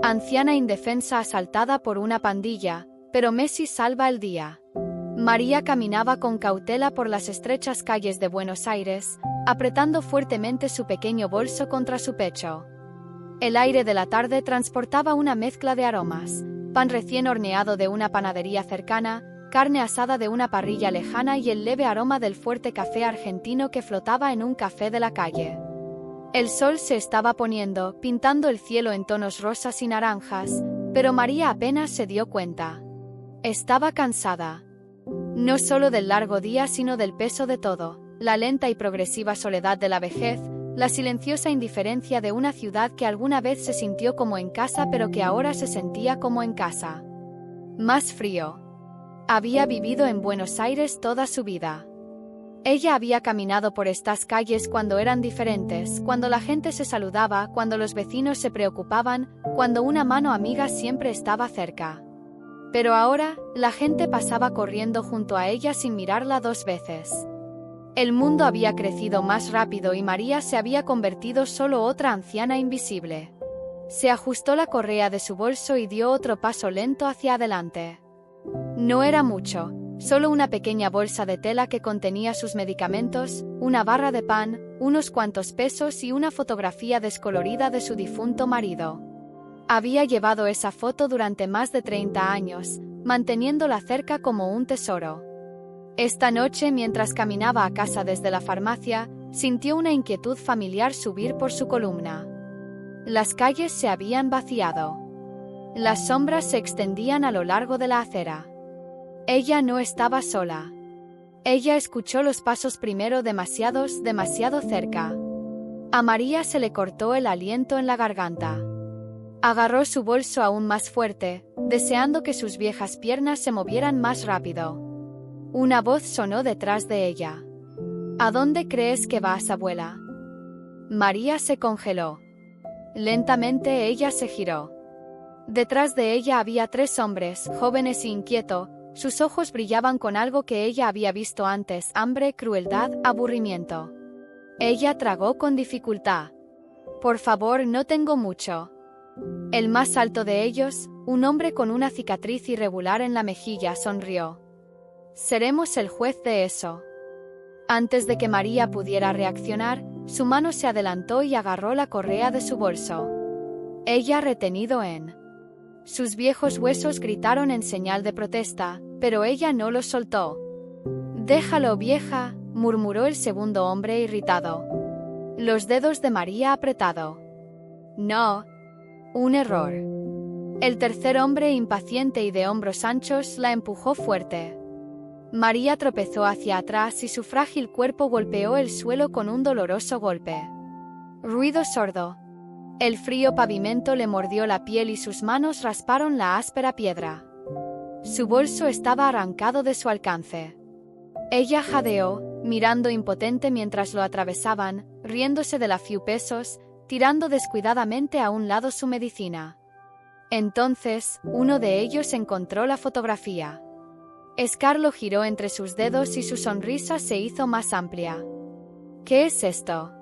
Anciana indefensa asaltada por una pandilla, pero Messi salva el día. María caminaba con cautela por las estrechas calles de Buenos Aires, apretando fuertemente su pequeño bolso contra su pecho. El aire de la tarde transportaba una mezcla de aromas: pan recién horneado de una panadería cercana, carne asada de una parrilla lejana y el leve aroma del fuerte café argentino que flotaba en un café de la calle. El sol se estaba poniendo, pintando el cielo en tonos rosas y naranjas, pero María apenas se dio cuenta. Estaba cansada. No solo del largo día, sino del peso de todo: la lenta y progresiva soledad de la vejez, la silenciosa indiferencia de una ciudad que alguna vez se sintió como en casa pero que ahora se sentía como en casa. Más frío. Había vivido en Buenos Aires toda su vida. Ella había caminado por estas calles cuando eran diferentes, cuando la gente se saludaba, cuando los vecinos se preocupaban, cuando una mano amiga siempre estaba cerca. Pero ahora, la gente pasaba corriendo junto a ella sin mirarla dos veces. El mundo había crecido más rápido y María se había convertido solo otra anciana invisible. Se ajustó la correa de su bolso y dio otro paso lento hacia adelante. No era mucho, solo una pequeña bolsa de tela que contenía sus medicamentos, una barra de pan, unos cuantos pesos y una fotografía descolorida de su difunto marido. Había llevado esa foto durante más de 30 años, manteniéndola cerca como un tesoro. Esta noche, mientras caminaba a casa desde la farmacia, sintió una inquietud familiar subir por su columna. Las calles se habían vaciado. Las sombras se extendían a lo largo de la acera. Ella no estaba sola. Ella escuchó los pasos primero demasiado cerca. A María se le cortó el aliento en la garganta. Agarró su bolso aún más fuerte, deseando que sus viejas piernas se movieran más rápido. Una voz sonó detrás de ella. ¿A dónde crees que vas, abuela? María se congeló. Lentamente ella se giró. Detrás de ella había 3 hombres, jóvenes e inquietos. Sus ojos brillaban con algo que ella había visto antes: hambre, crueldad, aburrimiento. Ella tragó con dificultad. Por favor, no tengo mucho. El más alto de ellos, un hombre con una cicatriz irregular en la mejilla, sonrió. Seremos el juez de eso. Antes de que María pudiera reaccionar, su mano se adelantó y agarró la correa de su bolso. Ella retenido en. Sus viejos huesos gritaron en señal de protesta, pero ella no los soltó. Déjalo, vieja, murmuró el segundo hombre irritado. Los dedos de María apretado. No. Un error. El tercer hombre, impaciente y de hombros anchos, la empujó fuerte. María tropezó hacia atrás y su frágil cuerpo golpeó el suelo con un doloroso golpe. Ruido sordo. El frío pavimento le mordió la piel y sus manos rasparon la áspera piedra. Su bolso estaba arrancado de su alcance. Ella jadeó, mirando impotente mientras lo atravesaban, riéndose de la few pesos, tirando descuidadamente a un lado su medicina. Entonces, uno de ellos encontró la fotografía. Scar lo giró entre sus dedos y su sonrisa se hizo más amplia. ¿Qué es esto?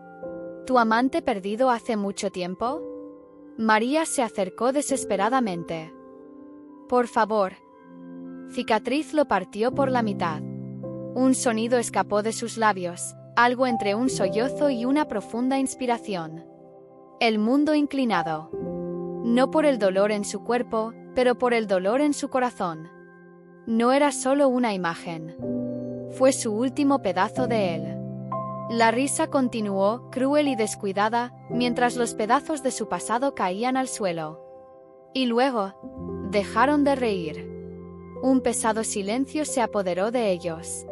¿Tu amante perdido hace mucho tiempo? María se acercó desesperadamente. Por favor. Cicatriz lo partió por la mitad. Un sonido escapó de sus labios, algo entre un sollozo y una profunda inspiración. El mundo inclinado. No por el dolor en su cuerpo, pero por el dolor en su corazón. No era solo una imagen. Fue su último pedazo de él. La risa continuó, cruel y descuidada, mientras los pedazos de su pasado caían al suelo. Y luego, dejaron de reír. Un pesado silencio se apoderó de ellos.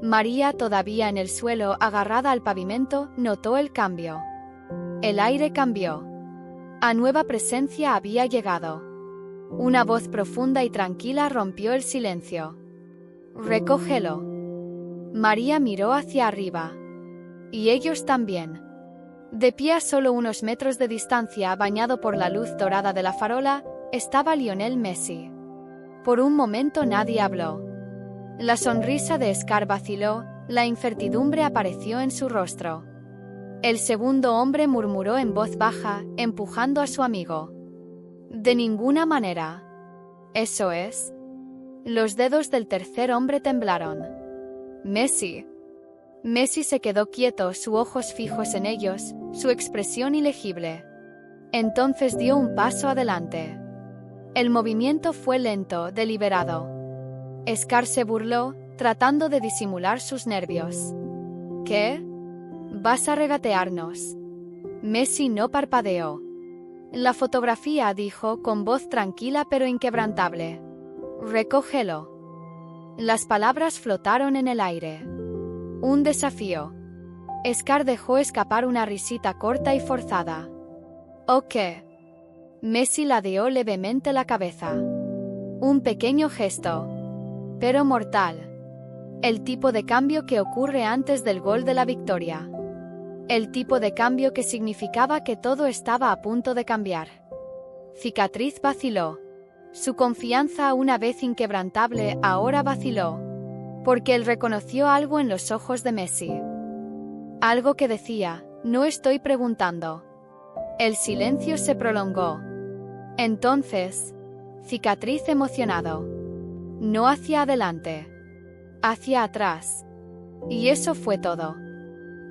María, todavía en el suelo, agarrada al pavimento, notó el cambio. El aire cambió. A nueva presencia había llegado. Una voz profunda y tranquila rompió el silencio. Recógelo. María miró hacia arriba. Y ellos también. De pie a solo unos metros de distancia, bañado por la luz dorada de la farola, estaba Lionel Messi. Por un momento nadie habló. La sonrisa de Scar vaciló, la incertidumbre apareció en su rostro. El segundo hombre murmuró en voz baja, empujando a su amigo. De ninguna manera. Eso es. Los dedos del tercer hombre temblaron. Messi. Messi se quedó quieto, sus ojos fijos en ellos, su expresión ilegible. Entonces dio un paso adelante. El movimiento fue lento, deliberado. Scar se burló, tratando de disimular sus nervios. ¿Qué? ¿Vas a regatearnos? Messi no parpadeó. La fotografía, dijo con voz tranquila pero inquebrantable. Recógelo. Las palabras flotaron en el aire. Un desafío. Scar dejó escapar una risita corta y forzada. ¿O qué? Messi ladeó levemente la cabeza. Un pequeño gesto. Pero mortal. El tipo de cambio que ocurre antes del gol de la victoria. El tipo de cambio que significaba que todo estaba a punto de cambiar. Cicatriz vaciló. Su confianza, una vez inquebrantable, ahora vaciló. Porque él reconoció algo en los ojos de Messi. Algo que decía, no estoy preguntando. El silencio se prolongó. Entonces, Cicatriz emocionado. No hacia adelante. Hacia atrás. Y eso fue todo.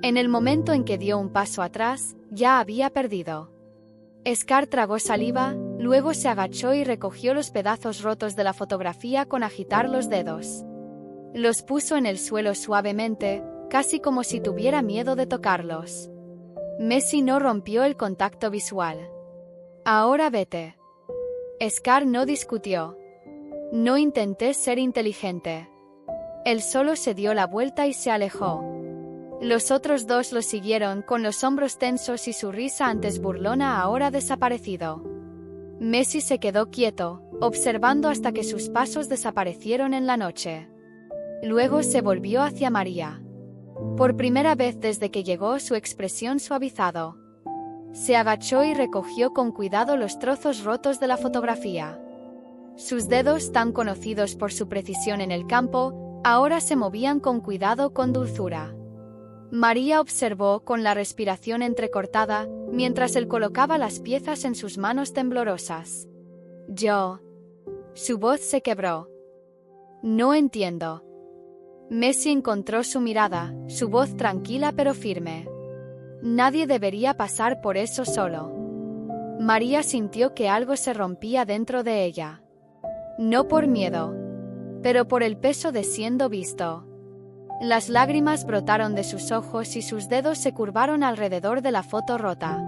En el momento en que dio un paso atrás, ya había perdido. Scar tragó saliva, luego se agachó y recogió los pedazos rotos de la fotografía con agitar los dedos. Los puso en el suelo suavemente, casi como si tuviera miedo de tocarlos. Messi no rompió el contacto visual. Ahora vete. Scar no discutió. No intenté ser inteligente. Él solo se dio la vuelta y se alejó. Los otros dos lo siguieron con los hombros tensos y su risa antes burlona ahora desaparecido. Messi se quedó quieto, observando hasta que sus pasos desaparecieron en la noche. Luego se volvió hacia María. Por primera vez desde que llegó, su expresión suavizado. Se agachó y recogió con cuidado los trozos rotos de la fotografía. Sus dedos, tan conocidos por su precisión en el campo, ahora se movían con cuidado, con dulzura. María observó con la respiración entrecortada, mientras él colocaba las piezas en sus manos temblorosas. Yo. Su voz se quebró. No entiendo. Messi encontró su mirada, su voz tranquila pero firme. Nadie debería pasar por eso solo. María sintió que algo se rompía dentro de ella. No por miedo, pero por el peso de siendo visto. Las lágrimas brotaron de sus ojos y sus dedos se curvaron alrededor de la foto rota.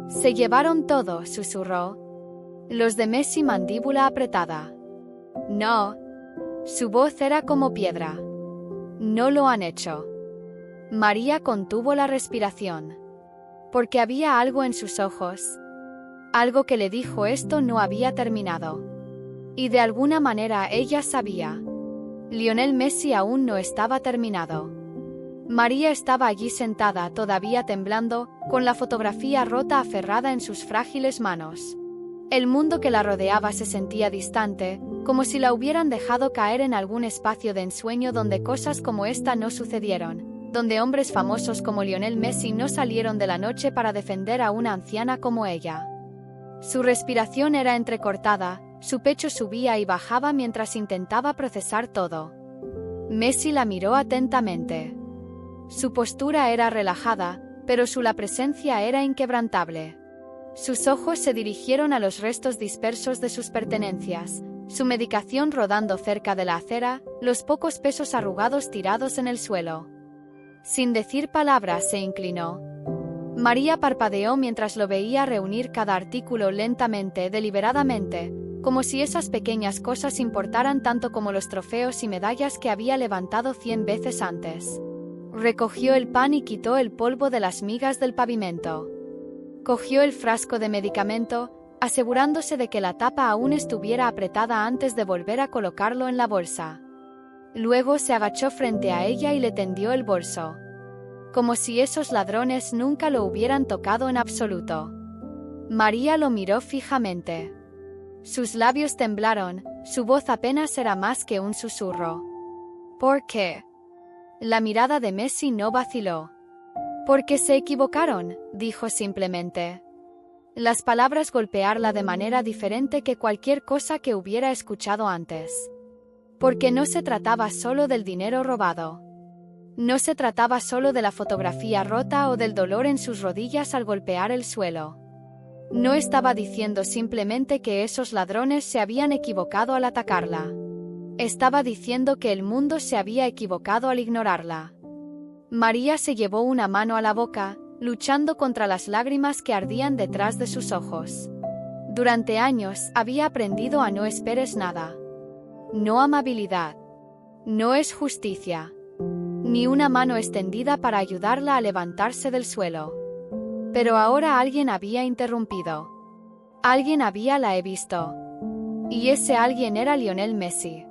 Se llevaron todo, susurró. Los de Messi, mandíbula apretada. No. Su voz era como piedra. No lo han hecho. María contuvo la respiración. Porque había algo en sus ojos. Algo que le dijo esto no había terminado. Y de alguna manera ella sabía. Lionel Messi aún no estaba terminado. María estaba allí sentada, todavía temblando, con la fotografía rota aferrada en sus frágiles manos. El mundo que la rodeaba se sentía distante, como si la hubieran dejado caer en algún espacio de ensueño donde cosas como esta no sucedieron, donde hombres famosos como Lionel Messi no salieron de la noche para defender a una anciana como ella. Su respiración era entrecortada, su pecho subía y bajaba mientras intentaba procesar todo. Messi la miró atentamente. Su postura era relajada, pero la presencia era inquebrantable. Sus ojos se dirigieron a los restos dispersos de sus pertenencias, su medicación rodando cerca de la acera, los pocos pesos arrugados tirados en el suelo. Sin decir palabras se inclinó. María parpadeó mientras lo veía reunir cada artículo lentamente, deliberadamente, como si esas pequeñas cosas importaran tanto como los trofeos y medallas que había levantado 100 veces antes. Recogió el pan y quitó el polvo de las migas del pavimento. Cogió el frasco de medicamento, asegurándose de que la tapa aún estuviera apretada antes de volver a colocarlo en la bolsa. Luego se agachó frente a ella y le tendió el bolso. Como si esos ladrones nunca lo hubieran tocado en absoluto. María lo miró fijamente. Sus labios temblaron, su voz apenas era más que un susurro. ¿Por qué? La mirada de Messi no vaciló. Porque se equivocaron, dijo simplemente. Las palabras golpearla de manera diferente que cualquier cosa que hubiera escuchado antes. Porque no se trataba solo del dinero robado. No se trataba solo de la fotografía rota o del dolor en sus rodillas al golpear el suelo. No estaba diciendo simplemente que esos ladrones se habían equivocado al atacarla. Estaba diciendo que el mundo se había equivocado al ignorarla. María se llevó una mano a la boca, luchando contra las lágrimas que ardían detrás de sus ojos. Durante años había aprendido a no esperes nada. No amabilidad. No es justicia. Ni una mano extendida para ayudarla a levantarse del suelo. Pero ahora alguien había interrumpido. Alguien la he visto. Y ese alguien era Lionel Messi.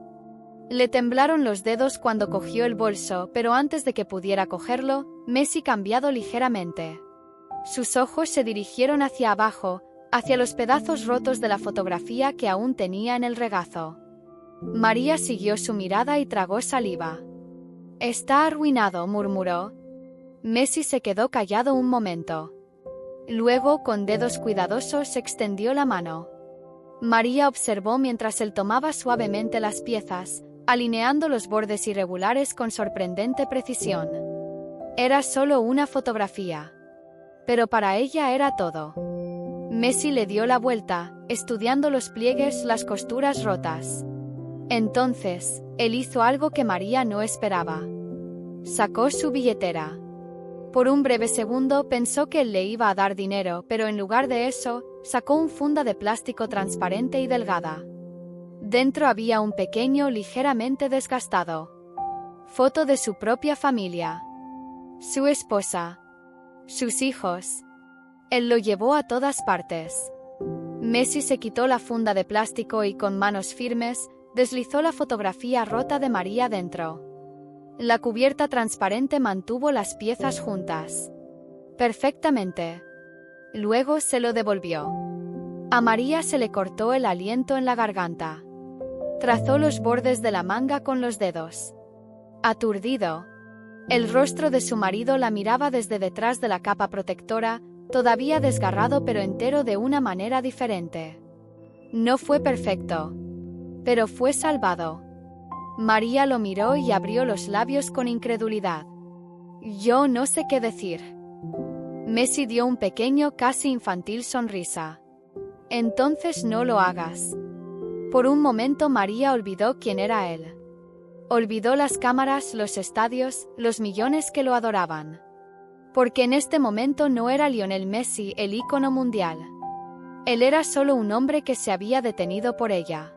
Le temblaron los dedos cuando cogió el bolso, pero antes de que pudiera cogerlo, Messi cambiado ligeramente. Sus ojos se dirigieron hacia abajo, hacia los pedazos rotos de la fotografía que aún tenía en el regazo. María siguió su mirada y tragó saliva. «Está arruinado», murmuró. Messi se quedó callado un momento. Luego, con dedos cuidadosos, extendió la mano. María observó mientras él tomaba suavemente las piezas, alineando los bordes irregulares con sorprendente precisión. Era solo una fotografía. Pero para ella era todo. Messi le dio la vuelta, estudiando los pliegues, las costuras rotas. Entonces, él hizo algo que María no esperaba. Sacó su billetera. Por un breve segundo pensó que él le iba a dar dinero, pero en lugar de eso, sacó un funda de plástico transparente y delgada. Dentro había un pequeño, ligeramente desgastado. Foto de su propia familia. Su esposa. Sus hijos. Él lo llevó a todas partes. Messi se quitó la funda de plástico y con manos firmes, deslizó la fotografía rota de María dentro. La cubierta transparente mantuvo las piezas juntas. Perfectamente. Luego se lo devolvió. A María se le cortó el aliento en la garganta. Trazó los bordes de la manga con los dedos. Aturdido. El rostro de su marido la miraba desde detrás de la capa protectora, todavía desgarrado pero entero de una manera diferente. No fue perfecto. Pero fue salvado. María lo miró y abrió los labios con incredulidad. Yo no sé qué decir. Messi dio un pequeño, casi infantil sonrisa. Entonces no lo hagas. Por un momento María olvidó quién era él. Olvidó las cámaras, los estadios, los millones que lo adoraban. Porque en este momento no era Lionel Messi el ícono mundial. Él era solo un hombre que se había detenido por ella.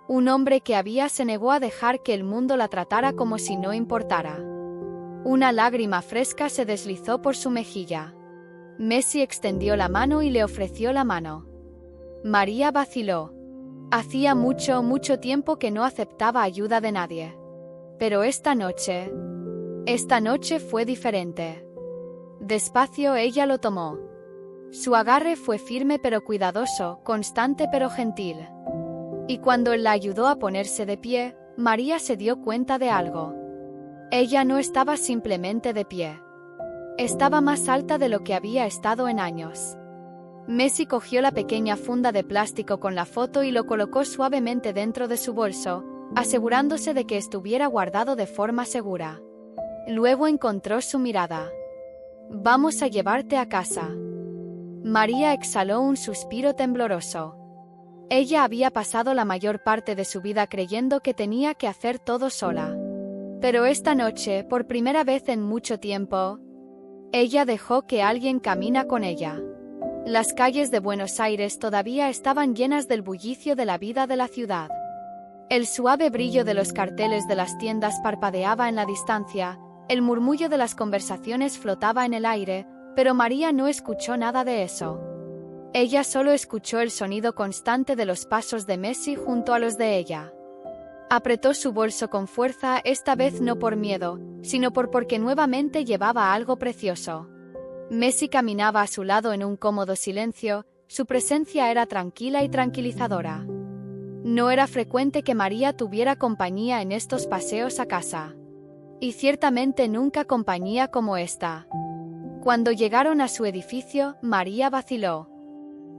Un hombre que se negó a dejar que el mundo la tratara como si no importara. Una lágrima fresca se deslizó por su mejilla. Messi extendió la mano y le ofreció la mano. María vaciló. Hacía mucho tiempo que no aceptaba ayuda de nadie. Pero esta noche fue diferente. Despacio ella lo tomó. Su agarre fue firme pero cuidadoso, constante pero gentil. Y cuando él la ayudó a ponerse de pie, María se dio cuenta de algo. Ella no estaba simplemente de pie. Estaba más alta de lo que había estado en años. Messi cogió la pequeña funda de plástico con la foto y lo colocó suavemente dentro de su bolso, asegurándose de que estuviera guardado de forma segura. Luego encontró su mirada. «Vamos a llevarte a casa». María exhaló un suspiro tembloroso. Ella había pasado la mayor parte de su vida creyendo que tenía que hacer todo sola. Pero esta noche, por primera vez en mucho tiempo, ella dejó que alguien camina con ella. Las calles de Buenos Aires todavía estaban llenas del bullicio de la vida de la ciudad. El suave brillo de los carteles de las tiendas parpadeaba en la distancia, el murmullo de las conversaciones flotaba en el aire, pero María no escuchó nada de eso. Ella solo escuchó el sonido constante de los pasos de Messi junto a los de ella. Apretó su bolso con fuerza, esta vez no por miedo, sino porque nuevamente llevaba algo precioso. Messi caminaba a su lado en un cómodo silencio, su presencia era tranquila y tranquilizadora. No era frecuente que María tuviera compañía en estos paseos a casa. Y ciertamente nunca compañía como esta. Cuando llegaron a su edificio, María vaciló.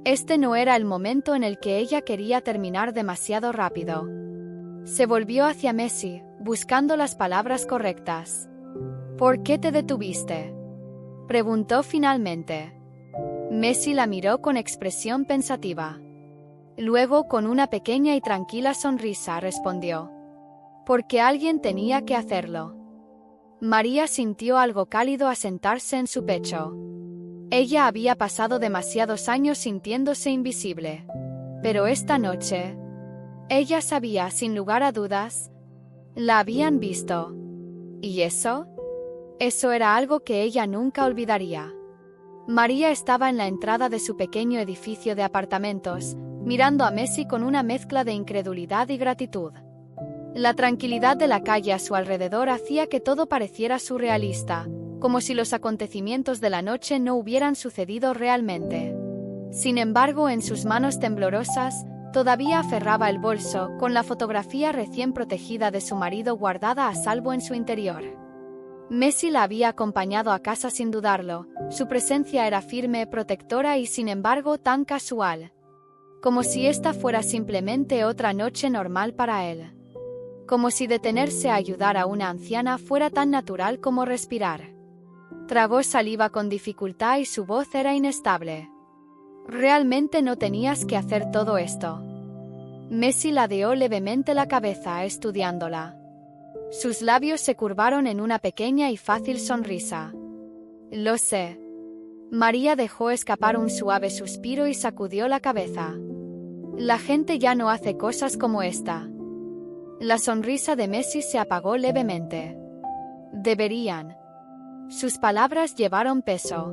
Este no era el momento en el que ella quería terminar demasiado rápido. Se volvió hacia Messi, buscando las palabras correctas. ¿Por qué te detuviste?, preguntó finalmente. Messi la miró con expresión pensativa. Luego, con una pequeña y tranquila sonrisa, respondió: porque alguien tenía que hacerlo. María sintió algo cálido asentarse en su pecho. Ella había pasado demasiados años sintiéndose invisible. Pero esta noche, ella sabía, sin lugar a dudas, la habían visto. ¿Y eso? Eso era algo que ella nunca olvidaría. María estaba en la entrada de su pequeño edificio de apartamentos, mirando a Messi con una mezcla de incredulidad y gratitud. La tranquilidad de la calle a su alrededor hacía que todo pareciera surrealista, como si los acontecimientos de la noche no hubieran sucedido realmente. Sin embargo, en sus manos temblorosas, todavía aferraba el bolso, con la fotografía recién protegida de su marido guardada a salvo en su interior. Messi la había acompañado a casa sin dudarlo, su presencia era firme, protectora y sin embargo tan casual. Como si esta fuera simplemente otra noche normal para él. Como si detenerse a ayudar a una anciana fuera tan natural como respirar. Tragó saliva con dificultad y su voz era inestable. Realmente no tenías que hacer todo esto. Messi ladeó levemente la cabeza, estudiándola. Sus labios se curvaron en una pequeña y fácil sonrisa. Lo sé. María dejó escapar un suave suspiro y sacudió la cabeza. La gente ya no hace cosas como esta. La sonrisa de Messi se apagó levemente. Deberían. Sus palabras llevaron peso.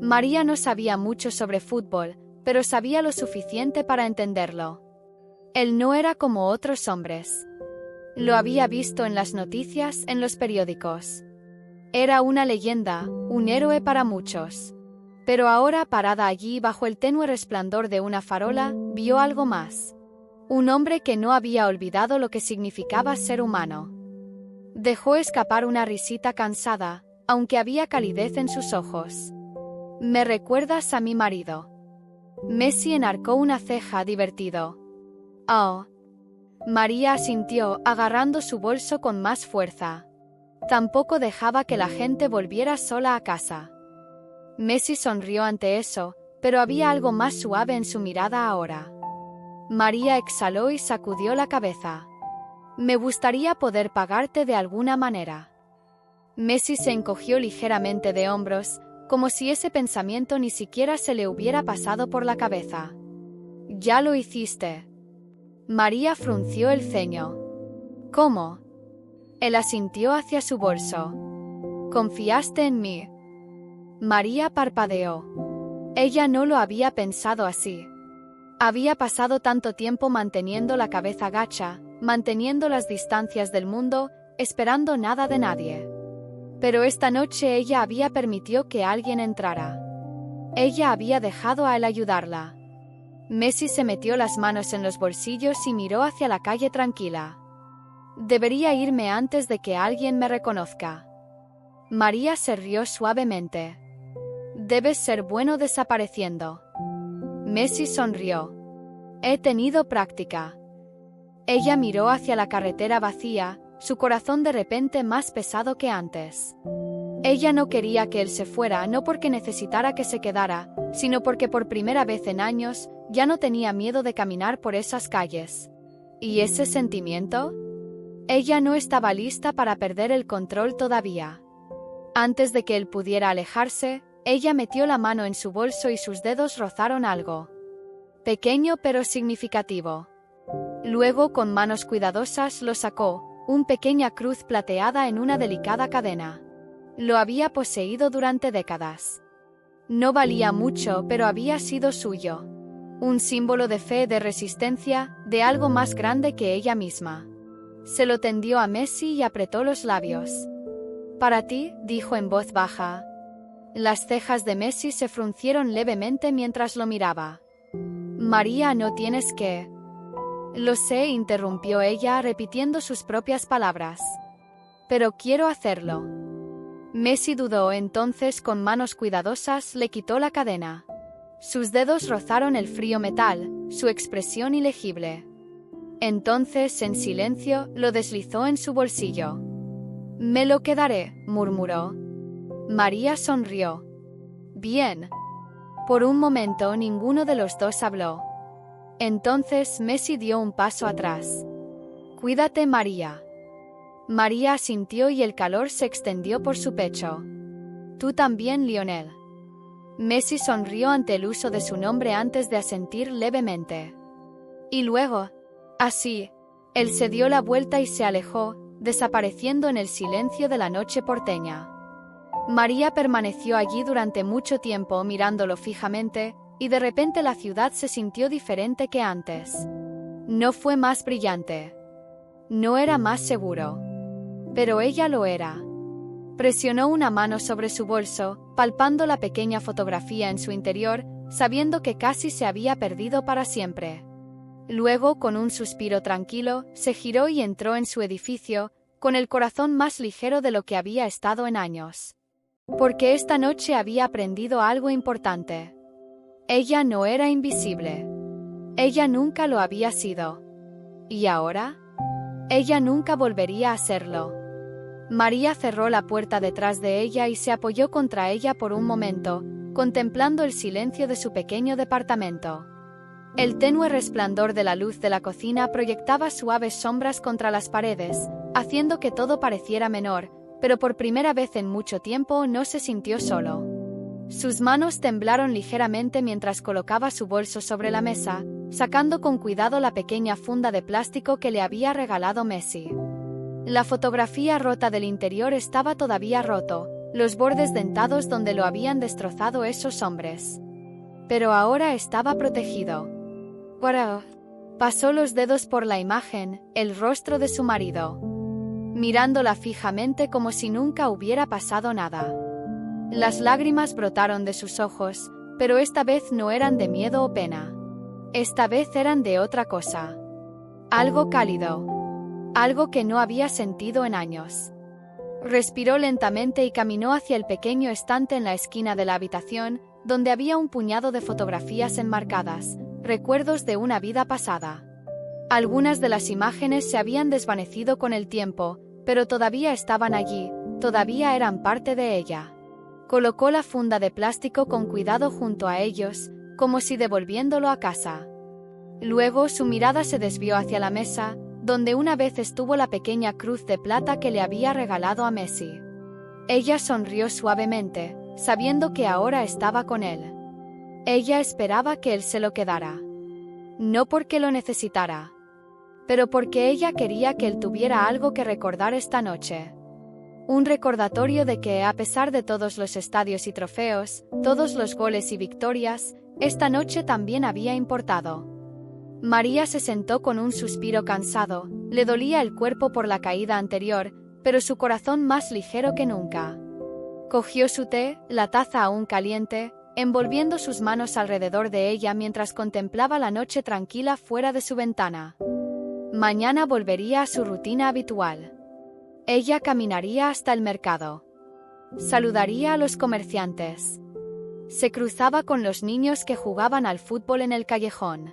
María no sabía mucho sobre fútbol, pero sabía lo suficiente para entenderlo. Él no era como otros hombres. Lo había visto en las noticias, en los periódicos. Era una leyenda, un héroe para muchos. Pero ahora, parada allí bajo el tenue resplandor de una farola, vio algo más. Un hombre que no había olvidado lo que significaba ser humano. Dejó escapar una risita cansada, aunque había calidez en sus ojos. «Me recuerdas a mi marido». Messi enarcó una ceja divertido. «Oh». María asintió, agarrando su bolso con más fuerza. Tampoco dejaba que la gente volviera sola a casa. Messi sonrió ante eso, pero había algo más suave en su mirada ahora. María exhaló y sacudió la cabeza. «Me gustaría poder pagarte de alguna manera». Messi se encogió ligeramente de hombros, como si ese pensamiento ni siquiera se le hubiera pasado por la cabeza. «Ya lo hiciste». María frunció el ceño. «¿Cómo?». Él asintió hacia su bolso. «¿Confiaste en mí?». María parpadeó. Ella no lo había pensado así. Había pasado tanto tiempo manteniendo la cabeza gacha, manteniendo las distancias del mundo, esperando nada de nadie. Pero esta noche ella había permitido que alguien entrara. Ella había dejado a él ayudarla. Messi se metió las manos en los bolsillos y miró hacia la calle tranquila. «Debería irme antes de que alguien me reconozca». María se rió suavemente. «Debes ser bueno desapareciendo». Messi sonrió. «He tenido práctica». Ella miró hacia la carretera vacía, su corazón de repente más pesado que antes. Ella no quería que él se fuera, no porque necesitara que se quedara, sino porque por primera vez en años ya no tenía miedo de caminar por esas calles. ¿Y ese sentimiento? Ella no estaba lista para perder el control todavía. Antes de que él pudiera alejarse, ella metió la mano en su bolso y sus dedos rozaron algo. Pequeño pero significativo. Luego, con manos cuidadosas, lo sacó, una pequeña cruz plateada en una delicada cadena. Lo había poseído durante décadas. No valía mucho, pero había sido suyo. Un símbolo de fe, de resistencia, de algo más grande que ella misma. Se lo tendió a Messi y apretó los labios. «Para ti», dijo en voz baja. Las cejas de Messi se fruncieron levemente mientras lo miraba. «María, no tienes que». «Lo sé», interrumpió ella, repitiendo sus propias palabras. «Pero quiero hacerlo». Messi dudó, entonces con manos cuidadosas le quitó la cadena. Sus dedos rozaron el frío metal, su expresión ilegible. Entonces, en silencio, lo deslizó en su bolsillo. «Me lo quedaré», murmuró. María sonrió. «Bien». Por un momento ninguno de los dos habló. Entonces Messi dio un paso atrás. «Cuídate, María». María asintió y el calor se extendió por su pecho. «Tú también, Lionel». Messi sonrió ante el uso de su nombre antes de asentir levemente. Y luego, así, él se dio la vuelta y se alejó, desapareciendo en el silencio de la noche porteña. María permaneció allí durante mucho tiempo mirándolo fijamente, y de repente la ciudad se sintió diferente que antes. No fue más brillante. No era más seguro. Pero ella lo era. Presionó una mano sobre su bolso, palpando la pequeña fotografía en su interior, sabiendo que casi se había perdido para siempre. Luego, con un suspiro tranquilo, se giró y entró en su edificio, con el corazón más ligero de lo que había estado en años. Porque esta noche había aprendido algo importante. Ella no era invisible. Ella nunca lo había sido. ¿Y ahora? Ella nunca volvería a serlo. María cerró la puerta detrás de ella y se apoyó contra ella por un momento, contemplando el silencio de su pequeño departamento. El tenue resplandor de la luz de la cocina proyectaba suaves sombras contra las paredes, haciendo que todo pareciera menor, pero por primera vez en mucho tiempo no se sintió solo. Sus manos temblaron ligeramente mientras colocaba su bolso sobre la mesa, sacando con cuidado la pequeña funda de plástico que le había regalado Messi. La fotografía rota del interior estaba todavía roto, los bordes dentados donde lo habían destrozado esos hombres. Pero ahora estaba protegido. Wow. Pasó los dedos por la imagen, el rostro de su marido, mirándola fijamente como si nunca hubiera pasado nada. Las lágrimas brotaron de sus ojos, pero esta vez no eran de miedo o pena. Esta vez eran de otra cosa. Algo cálido. Algo que no había sentido en años. Respiró lentamente y caminó hacia el pequeño estante en la esquina de la habitación, donde había un puñado de fotografías enmarcadas, recuerdos de una vida pasada. Algunas de las imágenes se habían desvanecido con el tiempo, pero todavía estaban allí, todavía eran parte de ella. Colocó la funda de plástico con cuidado junto a ellos, como si devolviéndolo a casa. Luego su mirada se desvió hacia la mesa, donde una vez estuvo la pequeña cruz de plata que le había regalado a Messi. Ella sonrió suavemente, sabiendo que ahora estaba con él. Ella esperaba que él se lo quedara. No porque lo necesitara, pero porque ella quería que él tuviera algo que recordar esta noche. Un recordatorio de que, a pesar de todos los estadios y trofeos, todos los goles y victorias, esta noche también había importado. María se sentó con un suspiro cansado, le dolía el cuerpo por la caída anterior, pero su corazón más ligero que nunca. Cogió su té, la taza aún caliente, envolviendo sus manos alrededor de ella mientras contemplaba la noche tranquila fuera de su ventana. Mañana volvería a su rutina habitual. Ella caminaría hasta el mercado. Saludaría a los comerciantes. Se cruzaba con los niños que jugaban al fútbol en el callejón.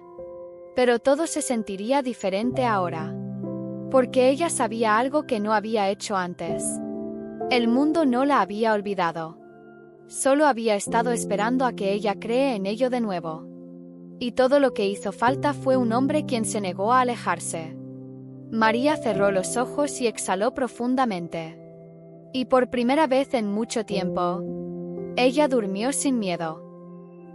Pero todo se sentiría diferente ahora. Porque ella sabía algo que no había hecho antes. El mundo no la había olvidado. Solo había estado esperando a que ella cree en ello de nuevo. Y todo lo que hizo falta fue un hombre quien se negó a alejarse. María cerró los ojos y exhaló profundamente. Y por primera vez en mucho tiempo, ella durmió sin miedo.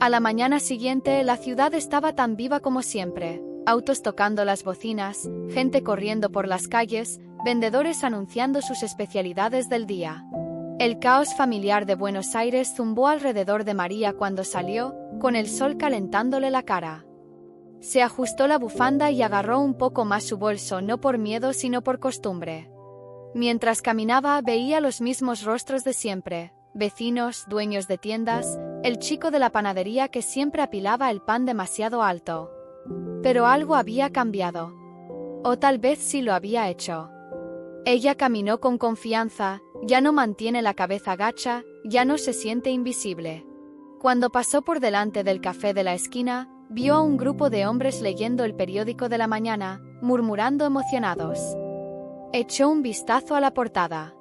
A la mañana siguiente la ciudad estaba tan viva como siempre, autos tocando las bocinas, gente corriendo por las calles, vendedores anunciando sus especialidades del día. El caos familiar de Buenos Aires zumbó alrededor de María cuando salió, con el sol calentándole la cara. Se ajustó la bufanda y agarró un poco más su bolso, no por miedo sino por costumbre. Mientras caminaba veía los mismos rostros de siempre, vecinos, dueños de tiendas, el chico de la panadería que siempre apilaba el pan demasiado alto. Pero algo había cambiado. O tal vez sí lo había hecho. Ella caminó con confianza, ya no mantiene la cabeza gacha, ya no se siente invisible. Cuando pasó por delante del café de la esquina, vio a un grupo de hombres leyendo el periódico de la mañana, murmurando emocionados. Echó un vistazo a la portada.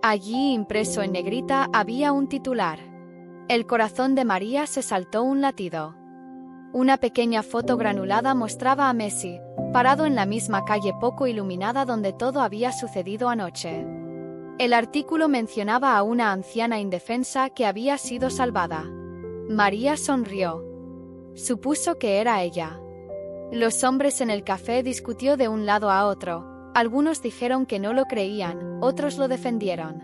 Allí, impreso en negrita, había un titular. El corazón de María se saltó un latido. Una pequeña foto granulada mostraba a Messi, parado en la misma calle poco iluminada donde todo había sucedido anoche. El artículo mencionaba a una anciana indefensa que había sido salvada. María sonrió. Supuso que era ella. Los hombres en el café discutió de un lado a otro. Algunos dijeron que no lo creían, otros lo defendieron.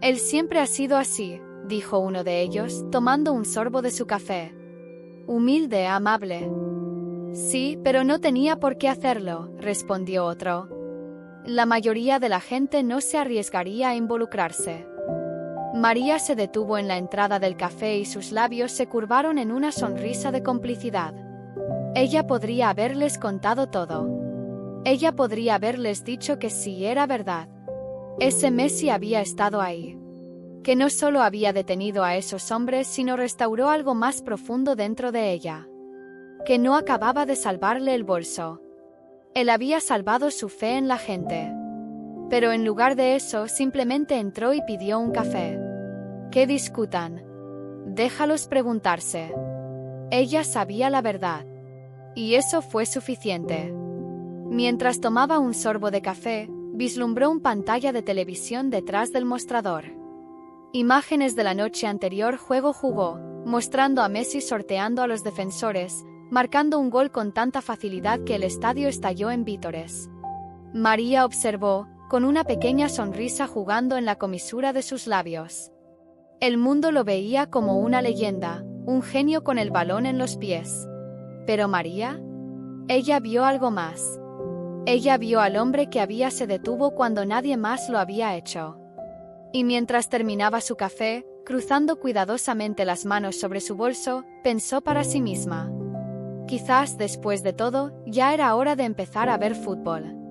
Él siempre ha sido así, dijo uno de ellos, tomando un sorbo de su café. Humilde, amable. Sí, pero no tenía por qué hacerlo, respondió otro. La mayoría de la gente no se arriesgaría a involucrarse. María se detuvo en la entrada del café y sus labios se curvaron en una sonrisa de complicidad. Ella podría haberles contado todo. Ella podría haberles dicho que sí era verdad. Ese Messi había estado ahí. Que no solo había detenido a esos hombres, sino restauró algo más profundo dentro de ella. Que no acababa de salvarle el bolso. Él había salvado su fe en la gente. Pero en lugar de eso, simplemente entró y pidió un café. Que discutan. Déjalos preguntarse. Ella sabía la verdad. Y eso fue suficiente. Mientras tomaba un sorbo de café, vislumbró una pantalla de televisión detrás del mostrador. Imágenes de la noche anterior jugó, mostrando a Messi sorteando a los defensores, marcando un gol con tanta facilidad que el estadio estalló en vítores. María observó, con una pequeña sonrisa jugando en la comisura de sus labios. El mundo lo veía como una leyenda, un genio con el balón en los pies. Pero María, ella vio algo más. Ella vio al hombre que se detuvo cuando nadie más lo había hecho. Y mientras terminaba su café, cruzando cuidadosamente las manos sobre su bolso, pensó para sí misma. Quizás después de todo, ya era hora de empezar a ver fútbol.